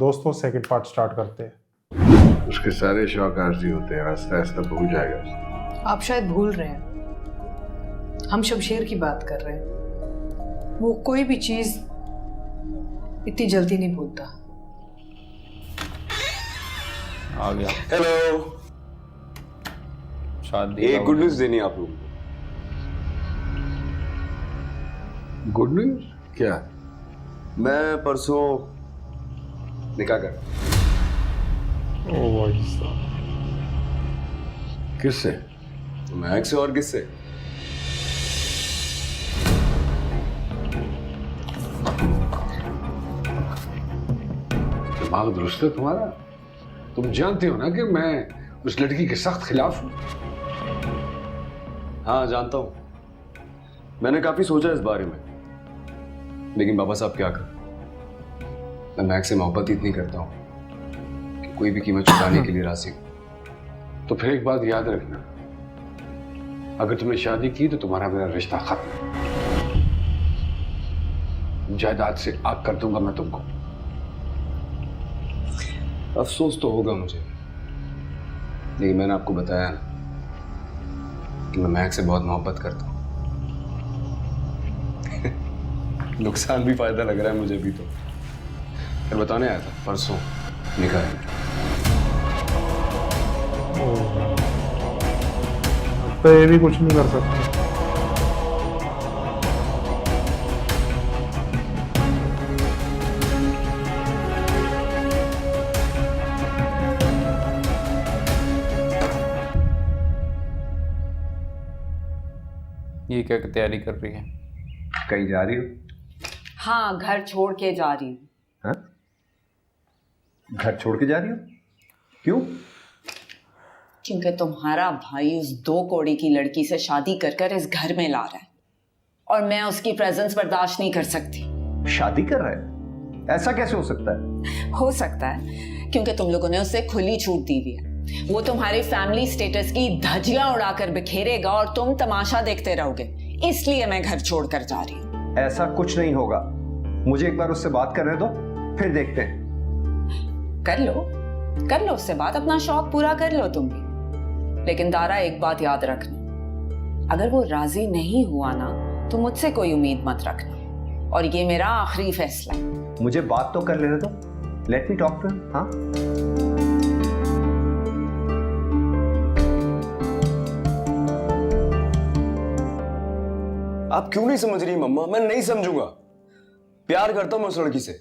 दोस्तों second part start करते हैं। उसके सारे शौक आरजी होते हैं, आस्ता आस्ता भूल जाएगा। आप शायद भूल रहे हैं, हम शमशेर की बात कर रहे हैं। वो कोई भी चीज इतनी जल्दी नहीं भूलता। आ गया। हेलो, शादी एक गुड न्यूज देनी है आप लोगों को। गुड न्यूज क्या? मैं परसों निकाह कर रहा हूं। ओ भाई साहब, किससे? महक से और किससे? दिमाग दुरुस्त है तुम्हारा? तुम जानते हो ना कि मैं उस लड़की के सख्त खिलाफ हूं। हाँ जानता हूं, मैंने काफी सोचा इस बारे में, लेकिन बाबा साहब क्या करें, मैं महक से मोहब्बत इतनी करता हूं कि कोई भी कीमत चुकाने के लिए राजी हूं। तो फिर एक बात याद रखना, अगर तुमने शादी की तो तुम्हारा मेरा रिश्ता खत्म। जायदाद से आग कर दूंगा मैं तुमको। अफसोस तो होगा मुझे, लेकिन मैंने आपको बताया ना कि मैं महक से बहुत मोहब्बत करता हूं। नुकसान भी फायदा लग रहा है मुझे भी। तो फिर बताने आया था, परसों निकाह है। तो ये भी कुछ नहीं कर सकते। ये क्या तैयारी कर रही है? कहीं जा रही हो? हाँ, घर छोड़ के जा रही हूँ। हाँ? घर छोड़ के जा रही हो? क्यों? क्योंकि तुम्हारा भाई उस 2 कौड़ी की लड़की से शादी कर कर इस घर में ला रहा है और मैं उसकी प्रेजेंस बर्दाश्त नहीं कर सकती। शादी कर रहा है? ऐसा कैसे हो सकता है? हो सकता है क्योंकि तुम लोगों ने उसे खुली छूट दी हुई है। वो तुम्हारे फैमिली स्टेटस की धज्जियां उड़ाकर बिखेरेगा और तुम तमाशा देखते रहोगे, इसलिए मैं घर छोड़कर जा रही हूँ। ऐसा कुछ नहीं होगा, मुझे एक बार उससे बात करने दो, फिर देखते हैं। कर लो उससे बात, अपना शौक पूरा कर लो तुम भी। लेकिन दारा, एक बात याद रखना, अगर वो राजी नहीं हुआ ना तो मुझसे कोई उम्मीद मत रखना, और ये मेरा आखिरी फैसला है। मुझे बात तो कर लेने दो, let me talk to him. हाँ, आप क्यों नहीं समझ रही मम्मा? मैं नहीं समझूंगा। प्यार करता हूं मैं उस लड़की से,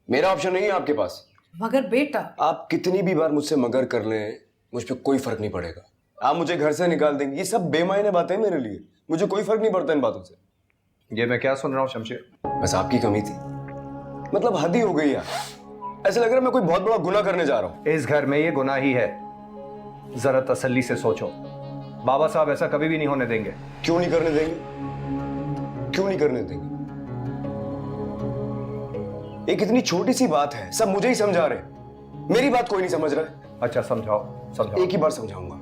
मेरा ऑप्शन नहीं है आपके पास। मगर बेटा, आप कितनी भी बार मुझसे मगर कर लें, मुझ पे कोई फर्क नहीं पड़ेगा। आप मुझे घर से निकाल देंगे, ये सब बेमायने बातें हैं मेरे लिए, मुझे कोई फर्क नहीं पड़ता इन बातों से। ये मैं क्या सुन रहा हूँ शमशेर? बस आपकी कमी थी, मतलब हद ही हो गई यार। ऐसा लग रहा है मैं कोई बहुत बड़ा गुनाह करने जा रहा हूँ। इस घर में ये गुनाह ही है, जरा तसल्ली से सोचो। बाबा साहब ऐसा कभी भी नहीं होने देंगे। क्यों नहीं करने देंगे? क्यों नहीं करने देंगे? एक इतनी छोटी सी बात है, सब मुझे ही समझा रहे हैं, मेरी बात कोई नहीं समझ रहा है। अच्छा समझाओ समझाओ। एक ही बार समझाऊंगा।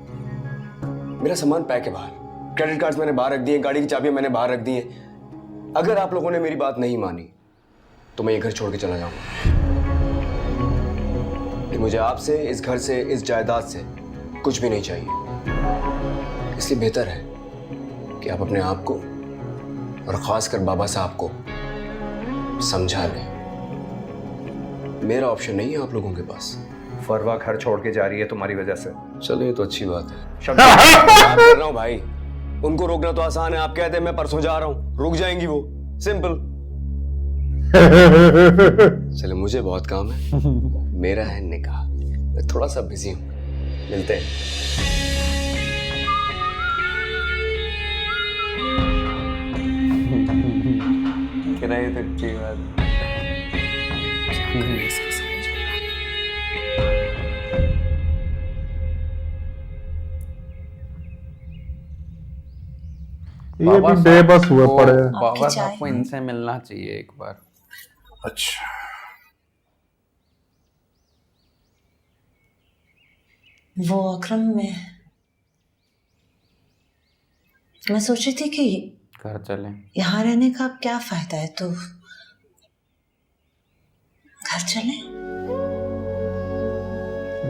मेरा सामान पैक है बाहर, क्रेडिट कार्ड्स मैंने बाहर रख दिए, गाड़ी की चाबियां मैंने बाहर रख दी हैं। अगर आप लोगों ने मेरी बात नहीं मानी तो मैं ये घर छोड़ के चला जाऊंगा। मुझे आपसे, इस घर से, इस जायदाद से कुछ भी नहीं चाहिए। इसलिए बेहतर है कि आप अपने आप को और खासकर बाबा साहब को समझा लें। मेरा ऑप्शन नहीं है आप लोगों के पास। फरवा घर छोड़ के जा रही है तुम्हारी वजह से। चलो ये तो अच्छी बात है। शमशेर बात कर रहा हूं भाई, उनको रोकना तो आसान है। आप कहते हैं मैं परसों जा रहा हूं, रुक जाएंगी वो, सिंपल। चलो मुझे बहुत काम है, मेरा है निकाह, मैं थोड़ा सा बिजी हूं, मिलते हैं। किराए तो अच्छी बात। ये भी बेबस हुए पड़े हैं। बाबा साहब को इनसे मिलना चाहिए एक बार। अच्छा, वो अकरम में मैं सोच रही थी कि घर चले। यहाँ रहने का अब क्या फायदा है, तो घर चले।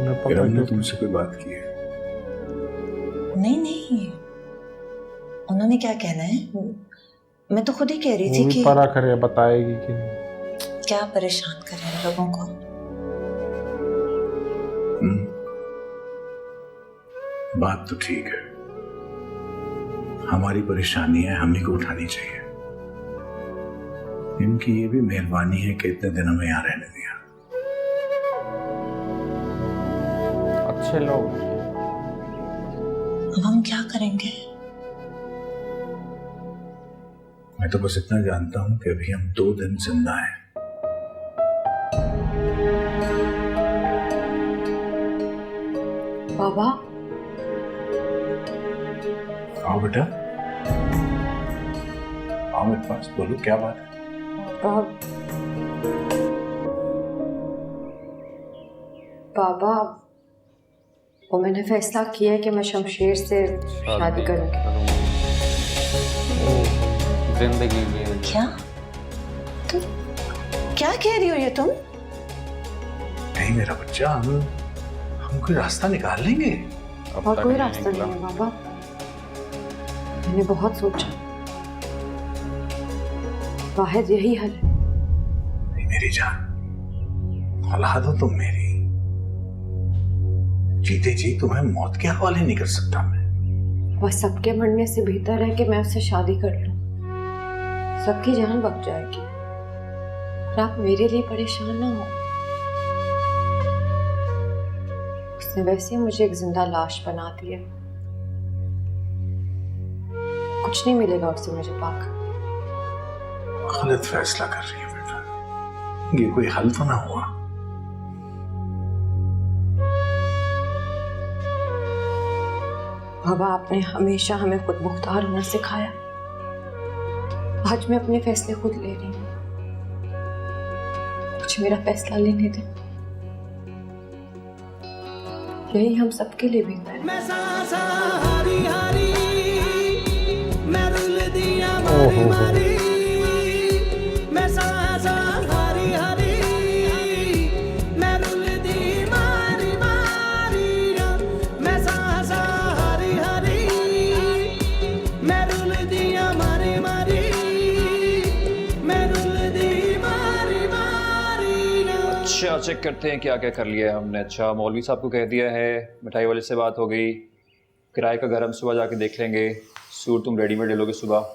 उन्हें फिर पता हमने है तुमसे कोई बात की है? नहीं नहीं, उन्होंने क्या कहना है? मैं तो खुद ही कह रही वो थी भी कि परा करे बताएगी कि नहीं। क्या परेशान करें लोगों को। बात तो ठीक है, हमारी परेशानी है, हम ही को उठानी चाहिए। इनकी ये भी मेहरबानी है कि इतने दिन हमें यहाँ रहने दिया। अच्छे लोग। अब हम क्या करेंगे? मैं तो बस इतना जानता हूं कि अभी हम 2 दिन जिंदा हैं। बाबा, आओ बेटा, आओ मेरे पास, बोलो क्या बात है। बाबा, वो मैंने फैसला किया है कि मैं शमशेर से शादी करूंगी। जिंदगी में क्या तुम क्या कह रही हो ये तुम? नहीं मेरा बच्चा, हम कोई रास्ता निकाल लेंगे। अब और तक कोई नहीं रास्ता निकला। नहीं है बाबा। मैंने बहुत सोचा, वाहिद यही हल है। नहीं मेरी जान, औलाद हो तुम मेरी, जीते जी तुम्हें मौत के हवाले नहीं कर सकता मैं। बस सबके मरने से बेहतर है कि मैं उससे शादी कर लूं। सबकी जान बच जाएगी और आप मेरे लिए परेशान ना हो। उसने वैसे ही मुझे एक जिंदा लाश बना दिया। कुछ नहीं मिलेगा उससे मुझे पाकर। गलत फैसला कर रही है बेटा, ये कोई हल तो ना हुआ। बाबा, आपने हमेशा हमें खुद मुख्तार होना सिखाया। आज मैं अपने फैसले खुद ले रही हूँ। कुछ मेरा फैसला लेने दे, यही हम सबके लिए बेहतर है। ओहो, अच्छा, चेक करते हैं क्या क्या कर लिया है हमने। अच्छा, मौलवी साहब को कह दिया है, मिठाई वाले से बात हो गई, किराए का घर हम सुबह जाके देख लेंगे, सूट तुम रेडीमेड ले लोगे सुबह,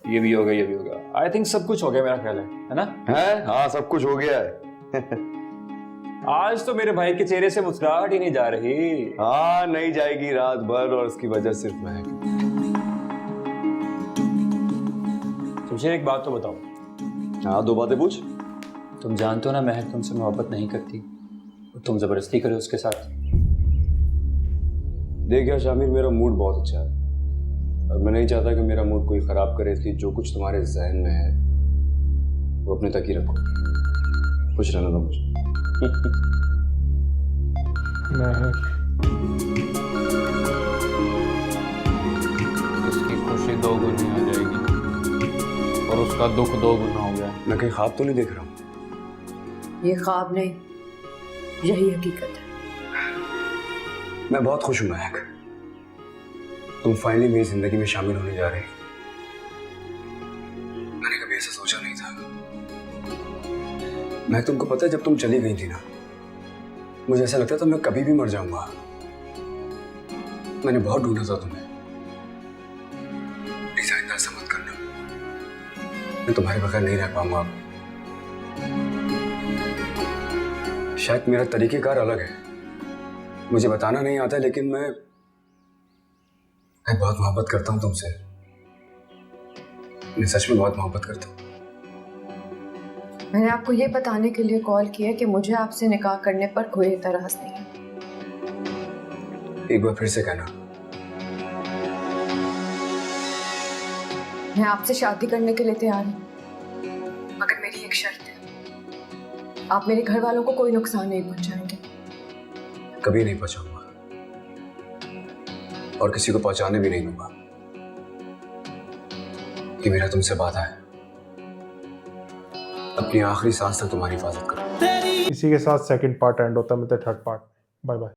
ये भी होगा, ये भी होगा। आई थिंक सब कुछ हो गया, मेरा ख्याल है ना? है? हाँ, सब कुछ हो गया है। आज तो मेरे भाई के चेहरे से मुस्कुराहट ही नहीं जा रही। हाँ, नहीं जाएगी रात भर, और उसकी वजह सिर्फ महक। तुझे एक बात तो बताओ। हाँ, 2 बातें पूछ। तुम जानते हो ना महक तुमसे मोहब्बत नहीं करती, तुम जबरदस्ती करे उसके साथ। देख यार शामिर, मेरा मूड बहुत अच्छा है और मैं नहीं चाहता कि मेरा मूड कोई ख़राब करे, इसलिए जो कुछ तुम्हारे जहन में है वो अपने तक ही रखो। खुश रहना दो मुझे। इसकी खुशी 2 गुनी हो जाएगी और उसका दुख 2 गुना हो गया। मैं कहीं ख्वाब तो नहीं देख रहा हूँ? ये ख्वाब नहीं, यही हकीकत है। मैं बहुत खुश हूँ महक, तुम फाइनली मेरी जिंदगी में शामिल होने जा रही। मैंने कभी ऐसा सोचा नहीं था। मैं तुमको पता है, जब तुम चली गई थी ना, मुझे ऐसा लगता था मैं कभी भी मर जाऊंगा। मैंने बहुत ढूंढा था तुम्हें। प्लीज आइंदा ऐसा मत करना, मैं तुम्हारे बगैर नहीं रह पाऊंगा अब। शायद मेरा तरीकेकार अलग है, मुझे बताना नहीं आता, लेकिन मैं बहुत मोहब्बत करता हूं तुमसे। मैं सच में बहुत मोहब्बत करता हूं। मैंने आपको ये बताने के लिए कॉल किया कि मुझे आपसे निकाह करने पर कोई एतराज नहीं है। एक बार फिर से कहना। मैं आपसे शादी करने के लिए तैयार हूँ, मगर मेरी एक शर्त है। आप मेरे घर वालों को कोई नुकसान नहीं पहुंचाएंगे। कभी नहीं पहुंचाऊंगा और किसी को पहुंचाने भी नहीं दूंगा। ये मेरा तुमसे वादा है, अपनी आखिरी सांस तक तुम्हारी हिफाजत करूंगा। इसी के साथ सेकंड पार्ट एंड होता है, मतलब थर्ड पार्ट। Bye bye.